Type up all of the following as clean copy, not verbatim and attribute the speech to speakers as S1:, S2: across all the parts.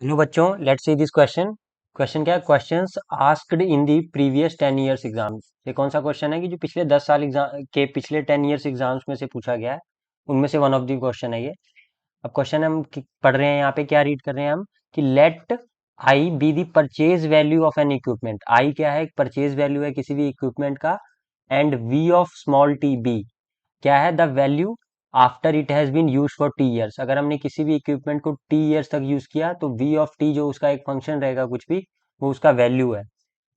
S1: Hello बच्चों, let's see this question. Question क्या है? Questions asked in the previous 10 years exams. ये कौन सा क्वेश्चन है कि जो पिछले 10 साल एग्जाम के पिछले 10 ईयर्स एग्जाम्स में से पूछा गया है, उनमें से वन ऑफ दी क्वेश्चन है ये। अब क्वेश्चन हम पढ़ रहे हैं, यहाँ पे क्या रीड कर रहे हैं हम कि let I be the purchase value of an equipment. I क्या है? एक परचेज वैल्यू है किसी भी इक्विपमेंट का। And V of small T B क्या है? The value after it has been use for T years. अगर हमने किसी भी इक्विपमेंट को टी ईयर्स तक यूज किया तो वी ऑफ टी जो उसका एक फंक्शन रहेगा कुछ भी, वो उसका वैल्यू है।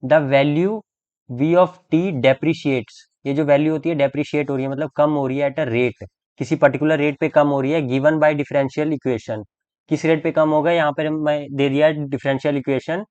S1: The value V of T depreciates. ये जो वैल्यू होती है डेप्रिशिएट हो रही है, मतलब कम हो रही है एट अ रेट, किसी पर्टिकुलर रेट पे कम हो रही है, गिवन बाय डिफरेंशियल इक्वेशन। किस रेट पे कम होगा? यहाँ पर मैं दे दिया differential equation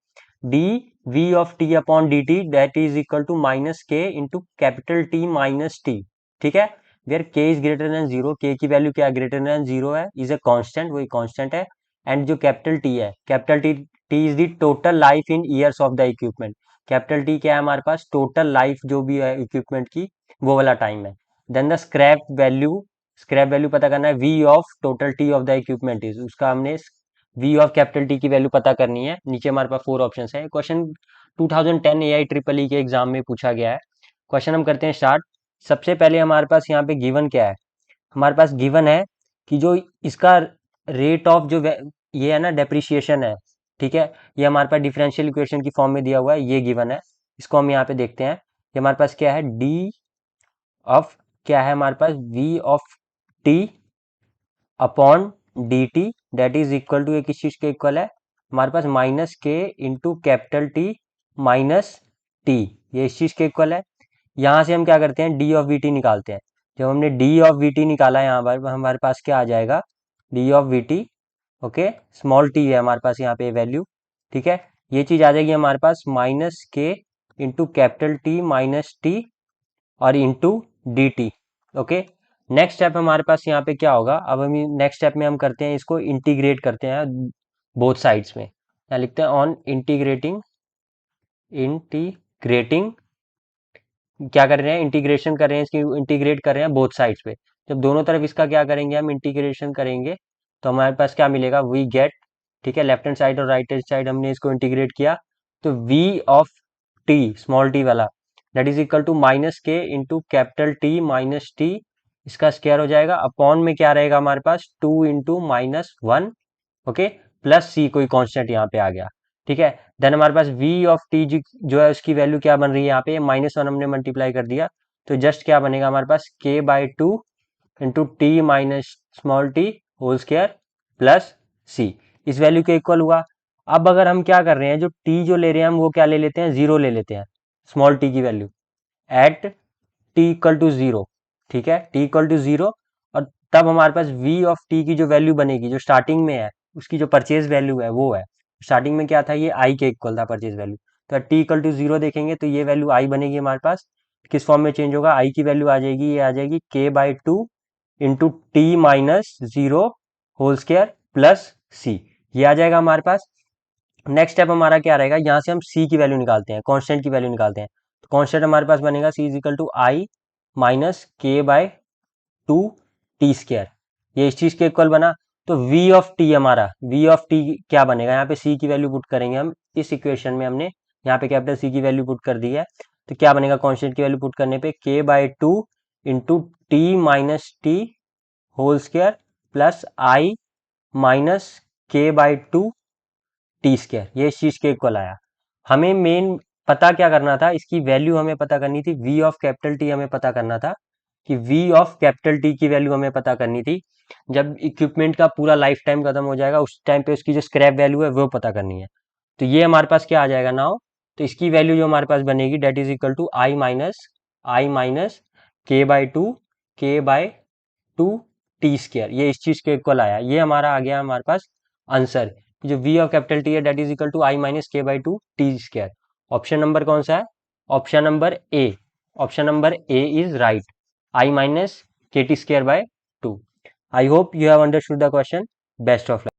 S1: D V of T upon D T that is equal to minus K into capital T minus T. ठीक है, वेयर के इज ग्रेटर देन जीरो, के की वैल्यू क्या ग्रेटर देन जीरो है, इज ए कांस्टेंट, वही constant है। And जो कैपिटल टी है, capital T T is the total life in years of the equipment. Capital T क्या है हमारे पास? टोटल लाइफ जो भी है इक्विपमेंट की, वो वाला टाइम है। देन द स्क्रैप वैल्यू पता करना है, V of total T of the equipment is, उसका हमने वी ऑफ कैपिटल टी की वैल्यू पता करनी है। नीचे हमारे पास 4 ऑप्शन है। क्वेश्चन 2010 एआई ट्रिपल ई के एग्जाम में पूछा गया है। क्वेश्चन हम करते हैं स्टार्ट। सबसे पहले हमारे पास यहाँ पे गिवन क्या है? हमारे पास गिवन है कि जो इसका रेट ऑफ जो ये है ना, डेप्रिसिएशन है। ठीक है, ये हमारे पास डिफरेंशियल इक्वेशन की फॉर्म में दिया हुआ है, ये गिवन है। इसको हम यहाँ पे देखते हैं। ये हमारे पास क्या है? डी ऑफ क्या है हमारे पास? V of T upon D T that is equal to, ये किस चीज के इक्वल है हमारे पास? Minus K into capital T minus T, ये इस चीज के इक्वल है। यहाँ से हम क्या करते हैं? डी ऑफ वी टी निकालते हैं। जब हमने डी ऑफ वी टी निकाला, यहाँ पर हमारे पास क्या आ जाएगा? D of we T, okay, small T है हमारे पास यहाँ पे वैल्यू। ठीक है, ये चीज आ जाएगी हमारे पास minus K into capital T minus T और into D T. Okay, next step हमारे पास यहाँ पे क्या होगा? अब हम नेक्स्ट स्टेप में हम करते हैं, इसको इंटीग्रेट करते हैं बोथ साइड्स में। यहाँ लिखते हैं ऑन इंटीग्रेटिंग, इंटीग्रेटिंग क्या कर रहे हैं? इंटीग्रेशन कर रहे हैं, इसकी इंटीग्रेट कर रहे हैं बोथ साइड्स पे। जब दोनों तरफ इसका क्या करेंगे? हम इंटीग्रेशन करेंगे तो हमारे पास क्या मिलेगा? वी गेट, ठीक है, लेफ्ट हैंड साइड और राइट हैंड साइड हमने इसको इंटीग्रेट किया तो V of T small T वाला that is equal to minus K into capital T minus T, इसका स्क्वायर हो जाएगा। अपॉन में क्या रहेगा हमारे पास? 2 into minus one, okay, plus C, कोई कांस्टेंट यहाँ पे आ गया। ठीक है, देन हमारे पास v ऑफ टी जो है उसकी वैल्यू क्या बन रही है? यहाँ पे माइनस वन हमने मल्टीप्लाई कर दिया तो जस्ट क्या बनेगा हमारे पास? k by two into T minus small T whole square plus C, इस वैल्यू के इक्वल हुआ। अब अगर हम क्या कर रहे हैं, जो t जो ले रहे हैं हम वो क्या ले लेते हैं? जीरो ले लेते हैं, स्मॉल t की value at T equal to zero. ठीक है, टी इक्वल टू जीरो, और तब हमारे पास v ऑफ टी की जो वैल्यू बनेगी, जो स्टार्टिंग में है उसकी जो परचेज वैल्यू है वो है, स्टार्टिंग में क्या था? ये आई के इक्वल था परचेज वैल्यू। तो टी इक्वल टू जीरो देखेंगे तो ये वैल्यू आई बनेगी हमारे पास। किस फॉर्म में चेंज होगा? आई की वैल्यू आ जाएगी, ये आ जाएगी K by two into T minus zero whole square plus C, ये आ जाएगा हमारे पास। नेक्स्ट स्टेप हमारा क्या रहेगा? यहाँ से हम सी की वैल्यू निकालते हैं, कांस्टेंट की वैल्यू निकालते हैं। तो कांस्टेंट हमारे पास बनेगा C is equal to I minus K by two T square, ये इस चीज के इक्वल बना। तो v ऑफ टी हमारा, v ऑफ टी क्या बनेगा? यहाँ पे c की वैल्यू पुट करेंगे हम, इस इक्वेशन में हमने यहाँ पे कैपिटल C की वैल्यू पुट कर दी है। तो क्या बनेगा? कांस्टेंट की वैल्यू पुट करने पे k by two into T minus T whole square plus I minus K by two T square, ये इस चीज के इक्वल आया। हमें मेन पता क्या करना था? इसकी वैल्यू हमें पता करनी थी, v ऑफ कैपिटल टी हमें पता करना था कि v ऑफ कैपिटल टी की वैल्यू हमें पता करनी थी। जब इक्विपमेंट का पूरा लाइफ टाइम खत्म हो जाएगा उस टाइम पे उसकी जो स्क्रैप वैल्यू है वो पता करनी है। तो ये हमारे पास क्या आ जाएगा नाउ? तो इसकी वैल्यू जो हमारे पास बनेगी that is equal to I minus K by two T square, ये इस चीज के इक्वल आया। ये हमारा आ गया हमारे पास आंसर, जो v ऑफ कैपिटल टी है that is equal to I minus K by two T square. Option number कौन सा है? Option number A, option number A is right, I minus K T square by two. I hope you have understood the question. Best of luck.